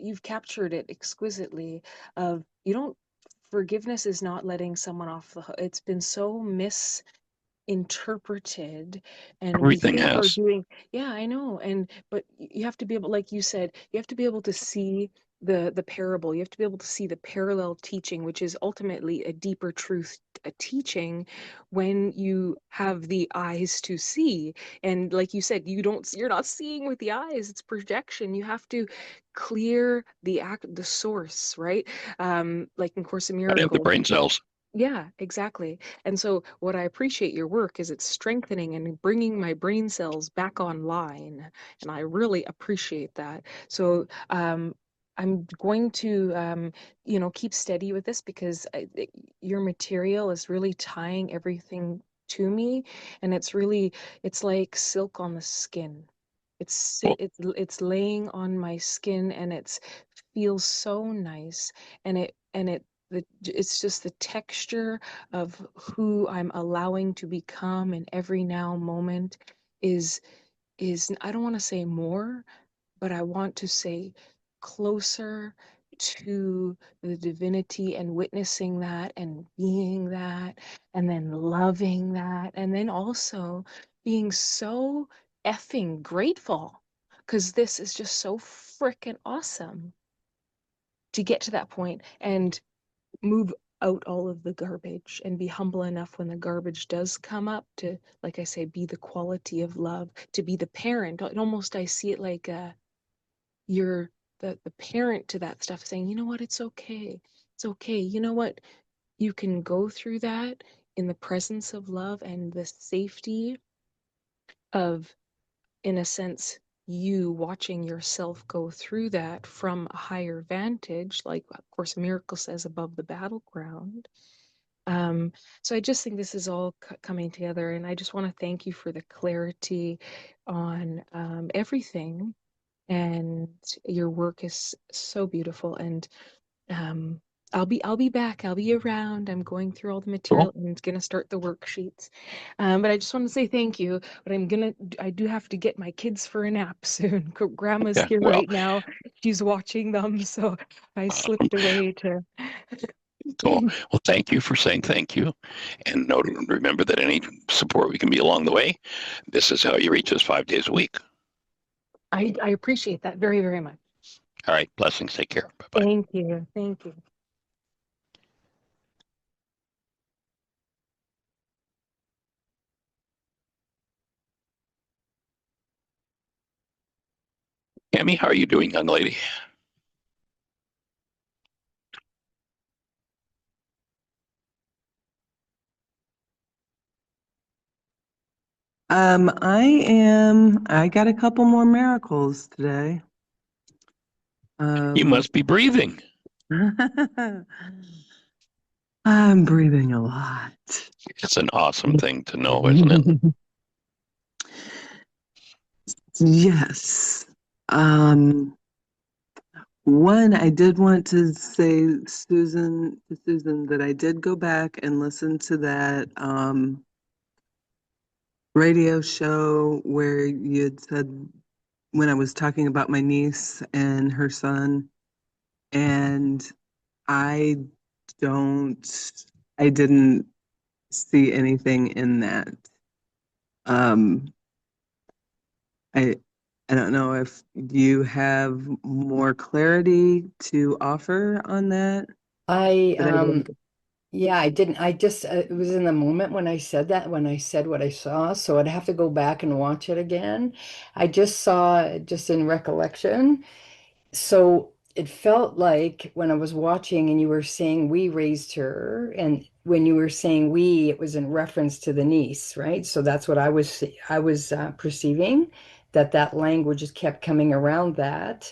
you've captured it exquisitely. Of you don't Forgiveness is not letting someone off the hook. It's been so interpreted, and we Everything think we're has. doing, yeah, I know. And but you have to be able, like you said, you have to be able to see the parable. You have to be able to see the parallel teaching, which is ultimately a deeper truth, a teaching, when you have the eyes to see. And like you said, you're not seeing with the eyes, it's projection. You have to clear the source, right? Like in Course in I have the Miracles. brain cells. Yeah, exactly. And so what I appreciate your work is it's strengthening and bringing my brain cells back online. And I really appreciate that. So I'm going to, keep steady with this, because your material is really tying everything to me. And it's like silk on the skin. Well, It's laying on my skin, and it's feels so nice. It's just the texture of who I'm allowing to become in every now moment is I don't want to say more, but I want to say closer to the divinity, and witnessing that and being that, and then loving that, and then also being so effing grateful, because this is just so freaking awesome to get to that point and move out all of the garbage, and be humble enough when the garbage does come up to, like I say, be the quality of love, to be the parent. Almost I see it like you're the parent to that stuff, saying, you know what, it's okay. It's okay. You know what? You can go through that in the presence of love and the safety of, in a sense, you watching yourself go through that from a higher vantage, like of course Miracle says, above the battleground. So I just think this is all coming together, and I just want to thank you for the clarity on everything. And your work is so beautiful. And um, I'll be back. I'll be around. I'm going through all the cool. material and gonna start the worksheets. But I just want to say thank you. But I do have to get my kids for a nap soon. Grandma's Yeah. here Well, right now. She's watching them, so I awesome. slipped away to. Cool. Well, thank you for saying thank you. And remember that any support we can be along the way, this is how you reach us 5 days a week. I appreciate that very, very much. All right. Blessings. Take care. Bye bye. Thank you. Thank you. Tammy, how are you doing, young lady? I got a couple more miracles today. You must be breathing. I'm breathing a lot. It's an awesome thing to know, isn't it? Yes. One, I did want to say, Susan, that I did go back and listen to that radio show where you had said, when I was talking about my niece and her son, and I don't, I didn't see anything in that. Um, I, I don't know if you have more clarity to offer on that. I But I didn't. Yeah, I didn't. I just it was in the moment when I said that, when I said what I saw, so I'd have to go back and watch it again. I just saw it just in recollection. So it felt like when I was watching and you were saying we raised her, and when you were saying we, it was in reference to the niece, right? So that's what I was perceiving, that language just kept coming around that.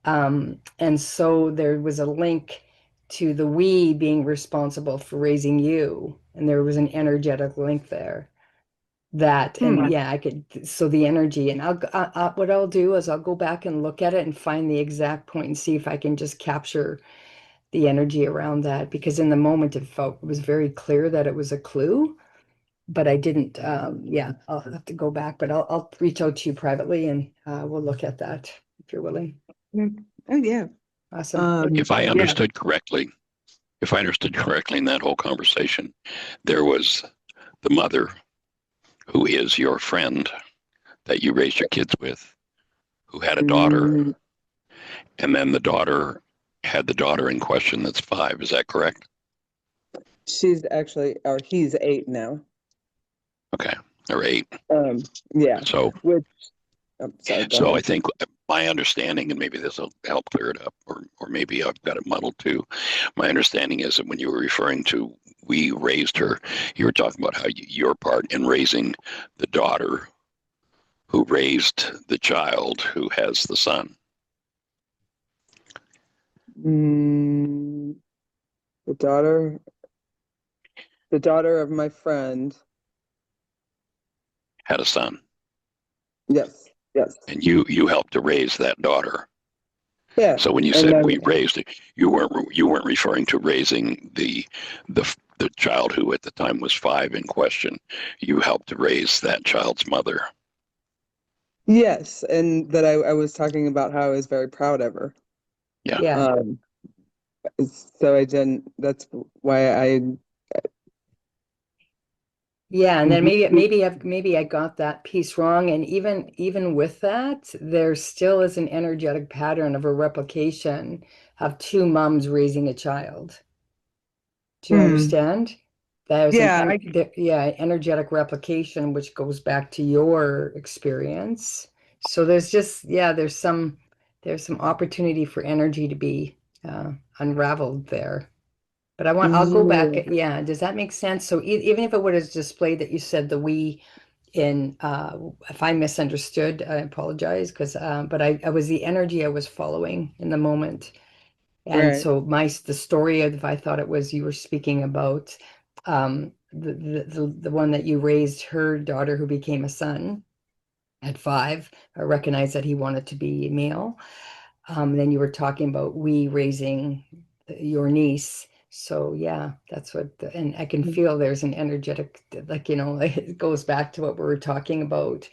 And so there was a link to the we being responsible for raising you, and there was an energetic link there. That, and Hmm. yeah, I could, so the energy, and what I'll do is I'll go back and look at it and find the exact point and see if I can just capture the energy around that, because in the moment it was very clear that it was a clue, but I didn't, yeah, I'll have to go back, but I'll reach out to you privately, and we'll look at that if you're willing. Oh yeah. Awesome. If I Yeah. understood correctly, in that whole conversation, there was the mother who is your friend that you raised your kids with, who had a daughter, Mm, and then the daughter had the daughter in question that's 5. Is that correct? she's actually, or he's 8 now. Okay, or 8. Yeah, So, which, I'm sorry, go so I ahead. think my understanding, and maybe this will help clear it up, or maybe I've got it muddled too. My understanding is that when you were referring to we raised her, you were talking about how your part in raising the daughter who raised the child who has the son. Mm, the daughter, the daughter of my friend. Had a son, Yes, yes. and you helped to raise that daughter. Yeah. So when you And said then, we raised it, you weren't referring to raising the child who at the time was 5 in question. You helped to raise that child's mother. yes, and that I was talking about how I was very proud of her. Yeah. Yeah. Um, so I didn't, that's why I, Yeah, and then Mhm. maybe I got that piece wrong. And even with that, there still is an energetic pattern of a replication of two moms raising a child. Do you Hmm. understand? There's Yeah, energetic replication, which goes back to your experience. So there's just, there's some opportunity for energy to be unraveled there. But I'll go back. yeah, Yeah, does that make sense? So even if it would have displayed that you said the we in, if I misunderstood, I apologize because, but I was the energy I was following in the moment. And right. so the story of, I thought it was, you were speaking about the one that you raised her daughter who became a son at 5, I recognized that he wanted to be male. Then you were talking about we raising your niece. So yeah, that's what, and I can feel there's an energetic, like, it goes back to what we were talking about,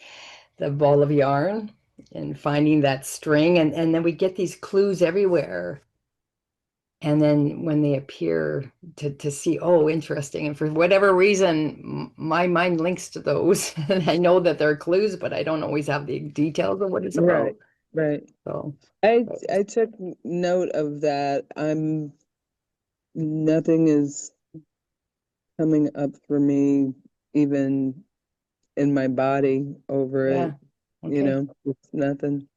the ball of yarn and finding that string. And then we get these clues everywhere. And then when they appear to see, oh, interesting. And for whatever reason, my mind links to those. And I know that they're clues, but I don't always have the details of what it's Right, about. right. So, I took note of that. Nothing is coming up for me, even in my body over yeah, it, okay. it's nothing.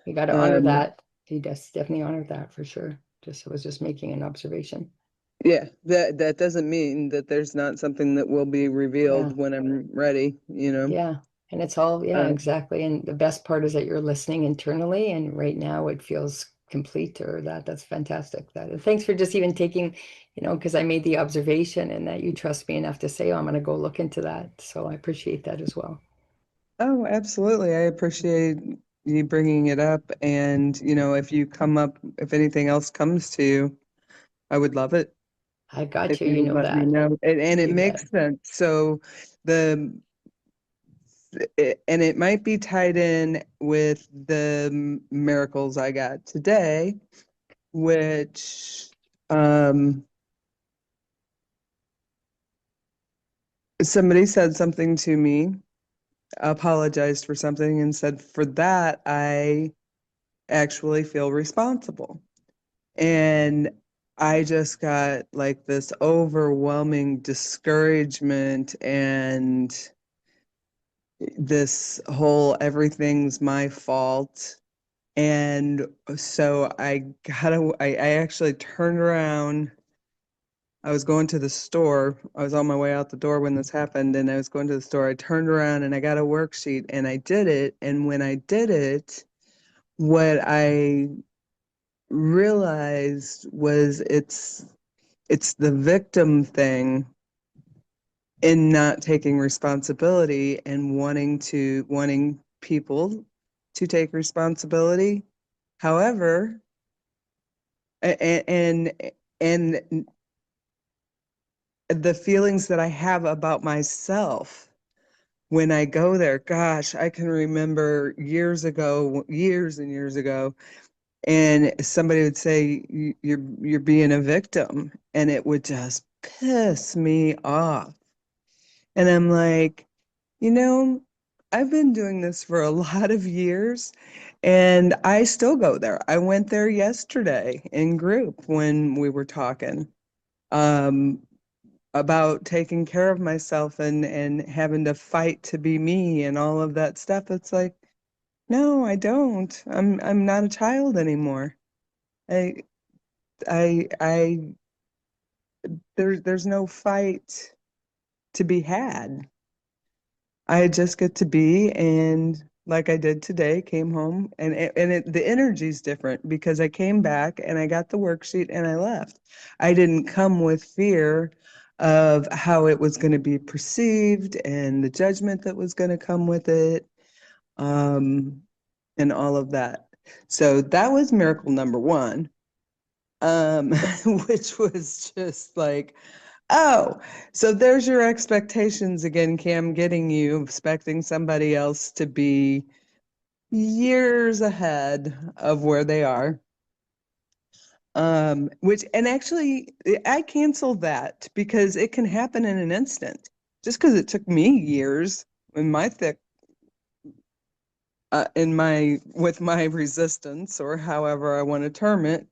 You got to honor Um, that. He does definitely honor that for sure. I was just making an observation. yeah, that doesn't mean that there's not something that will be Yeah. revealed when I'm ready. Yeah. And it's all, yeah, Uh, exactly. And the best part is that you're listening internally, and right now it feels complete, or that's fantastic. Thanks for just even taking, because I made the observation and that you trust me enough to say, oh, I'm going to go look into that. So I appreciate that as well. oh, absolutely. I appreciate you bringing it up. And, if anything else comes to you, I would love it I got if you. you You would know let me that. know. And it You bet. makes sense. So the and it might be tied in with the miracles I got today, which somebody said something to me, apologized for something, and said, for that, I actually feel responsible. And I just got like this overwhelming discouragement and this whole everything's my fault. And so I actually turned around. I was going to the store. I was on my way out the door when this happened, and I was going to the store. I turned around and I got a worksheet and I did it. And when I did it, what I realized was it's the victim thing in not taking responsibility and wanting people to take responsibility. However, and and the feelings that I have about myself when I go there, gosh, I can remember years ago, years and years ago, and somebody would say you're being a victim, and it would just piss me off. And I'm like, You know, I've been doing this for a lot of years and I still go there. I went there yesterday in group when we were talking um, about taking care of myself and having to fight to be me and all of that stuff. It's like, no, I don't. I'm not a child anymore. I I there's no fight to be had. I just get to be, and like I did today, came home the energy's different because I came back and I got the worksheet and I left. I didn't come with fear of how it was going to be perceived and the judgment that was going to come with it, um, and all of that. So that was miracle number one, which was just like, oh, so there's your expectations again, Cam, getting you expecting somebody else to be years ahead of where they are. Which, and actually, I canceled that because it can happen in an instant. Just because it took me years in my with my resistance, or however I want to term it,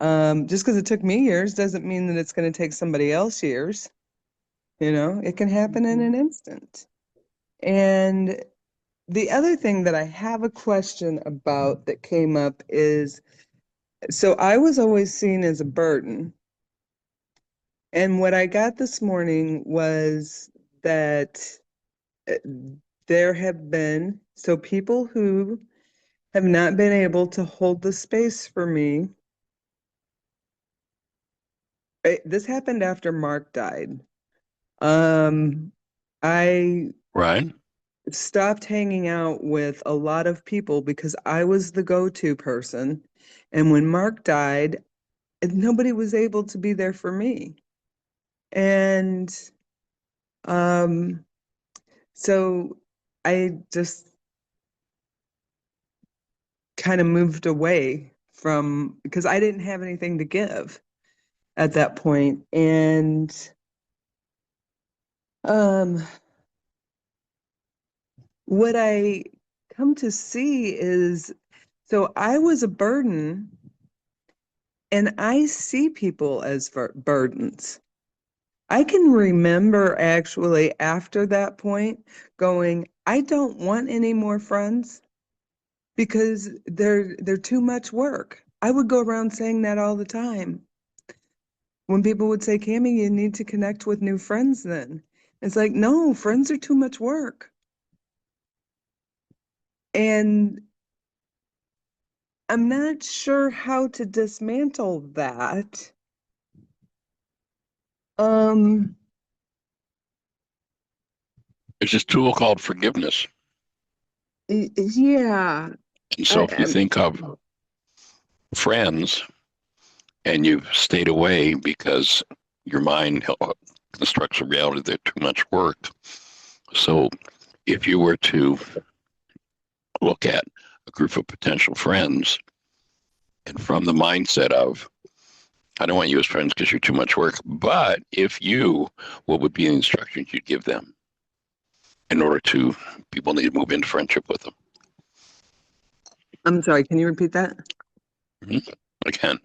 just because it took me years doesn't mean that it's going to take somebody else years. You know, it can happen in an instant. And the other thing that I have a question about that came up is, so I was always seen as a burden. And what I got this morning was that uh, there have been, so people who have not been able to hold the space for me. This happened after Mark died. I Right? stopped hanging out with a lot of people because I was the go-to person. And when Mark died, nobody was able to be there for me. And um, so I just kind of moved away from, because I didn't have anything to give at that point. And um, what I come to see is, so I was a burden. And I see people as burdens. I can remember actually after that point going, I don't want any more friends because they're too much work. I would go around saying that all the time. When people would say, Cammie, you need to connect with new friends then. It's like, no, friends are too much work. And I'm not sure how to dismantle that. Um, There's this tool called forgiveness. yeah. And so if you I, think of friends and you've stayed away because your mind constructs a reality that too much work. So if you were to look at a group of potential friends and from the mindset of, I don't want you as friends because you're too much work, but if you, what would be the instructions you'd give them in order to, people need to move into friendship with them? I'm sorry, can you repeat that? Mm-hmm. I can.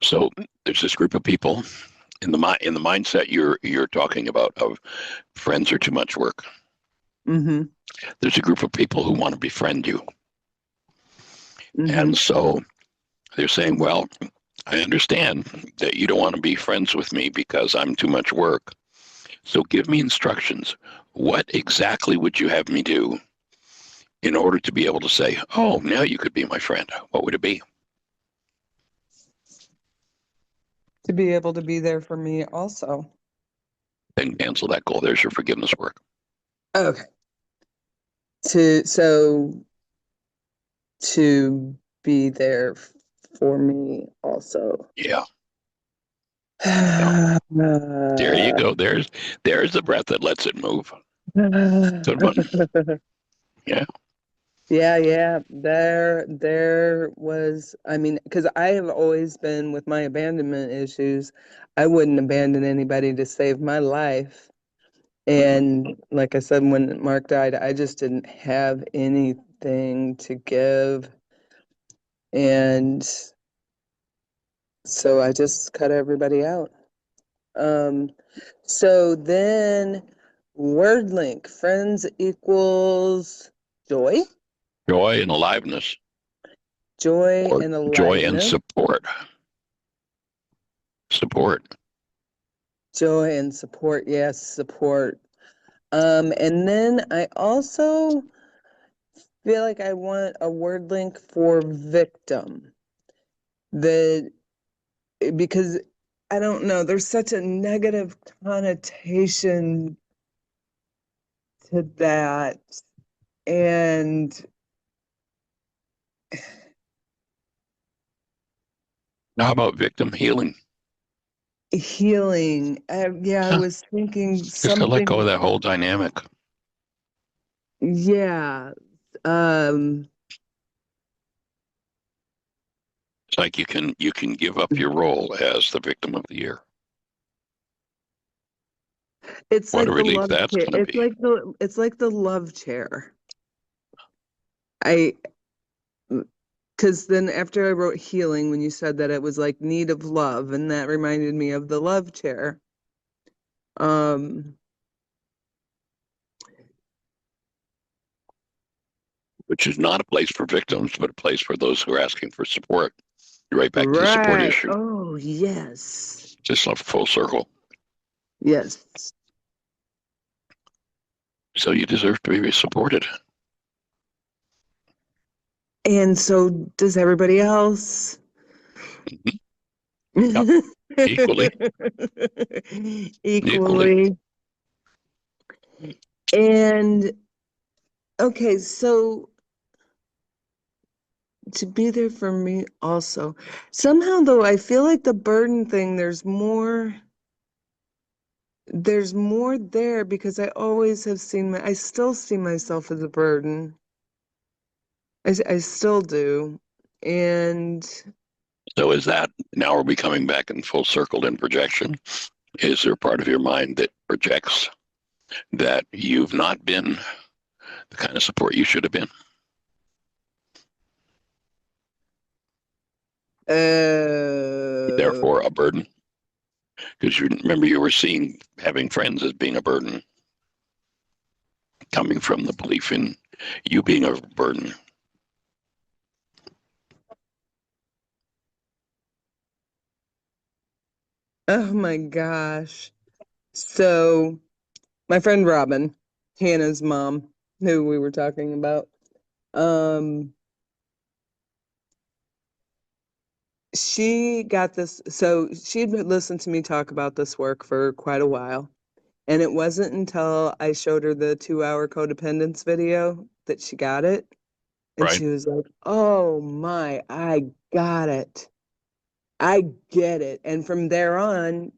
So there's this group of people in the mindset you're talking about of friends are too much work. Mm-hmm. There's a group of people who want to befriend you. Mm-hmm. And so they're saying, well, I understand that you don't want to be friends with me because I'm too much work. So give me instructions. What exactly would you have me do in order to be able to say, oh, now you could be my friend? What would it be? To be able to be there for me also. Then cancel that goal. There's your forgiveness work. Okay. To be there for me also. Yeah. Yeah. There you go. There's the breath that lets it move. Good one. Yeah. Yeah. There was, I mean, because I have always been with my abandonment issues, I wouldn't abandon anybody to save my life. And like I said, when Mark died, I just didn't have anything to give. And so I just cut everybody out. So then word link, friends equals joy, Joy and aliveness, joy or and joy and aliveness, support. Support. joy and support. Yes, support. And then I also feel like I want a word link for victim. Because I don't know, there's such a negative connotation to that. And Now, how about victim healing? healing. Yeah, I Huh. was thinking Just to let go of something. that whole dynamic. Yeah. Um, It's like you can give up your role as the victim of the year. it's What a like the relief love that's chair. going to be. It's like the love chair. I because then after I wrote healing, when you said that it was like need of love, and that reminded me of the love chair. Um, Which is not a place for victims, but a place for those who are asking for support. You're right back to the support right. issue. Oh, yes. Just a full circle. Yes. So you deserve to be supported. And so does everybody else. Mhm. Yep. Equally. Equally. Equally. And okay, so to be there for me also. Somehow though, I feel like the burden thing, there's more there because I always have I still see myself as a burden. I still do. And So is that now are we coming back in full circle in projection? Is there part of your mind that projects that you've not been the kind of support you should have been? Therefore, a burden? Because you remember you were seeing having friends as being a burden, coming from the belief in you being a burden. oh my gosh. So my friend Robin, Hannah's mom, who we were talking about, she got this. So she'd listened to me talk about this work for quite a while. And it wasn't until I showed her the 2-hour codependence video that she got it. And Right? she was like, oh my, I got it. I get it. And from there on,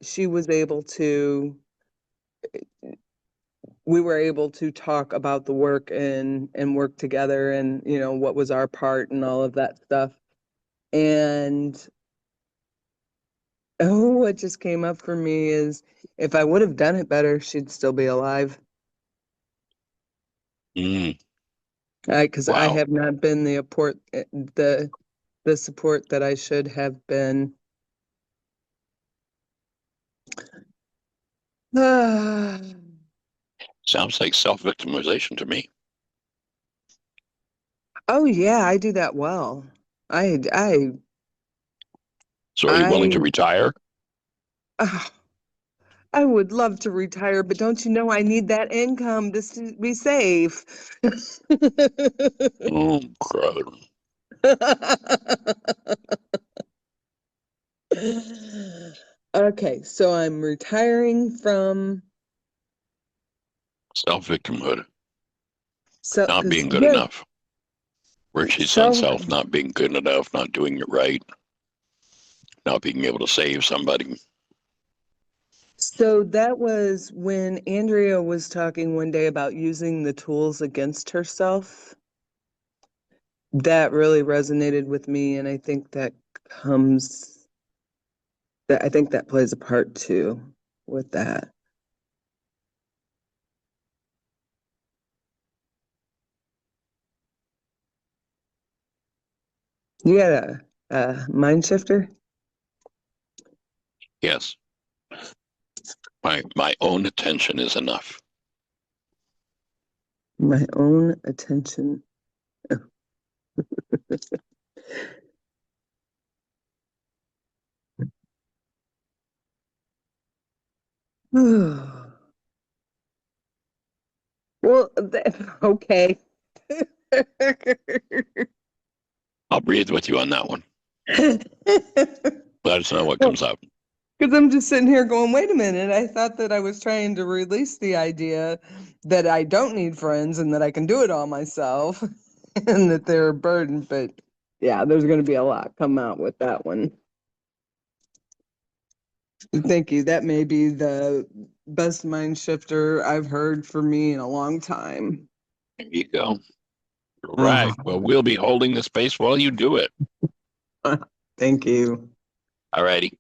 we were able to talk about the work and work together and, you know, what was our part and all of that stuff. And oh, what just came up for me is if I would have done it better, she'd still be alive. Mm, Because I wow. have not been the support that I should have been. Oh Sounds like self-victimization to me. yeah, I do that well. I I So are you willing to I retire? ah, I would love to retire, but don't you know I need that income to be safe. Oh, brother. Okay, so I'm retiring from Self-victimhood, not because being good yeah, enough. Worksheets on self. self, not being good enough, not doing it right, not being able to save somebody. So that was when Andrea was talking one day about using the tools against herself. That really resonated with me, and I think comes I think that plays a part too with that. You got a mind shifter? Yes. My own attention is enough. My own attention. Well, okay. I'll breathe with you on that one. Let us know what Well, comes up. because I'm just sitting here going, wait a minute. I thought that I was trying to release the idea that I don't need friends and that I can do it all myself and that they're a burden. But yeah, there's going to be a lot come out with that one. Thank you. That may be the best mind shifter I've heard for me in a long time. There you go. Right. Well, we'll be holding the space while you do it. Thank you. All righty.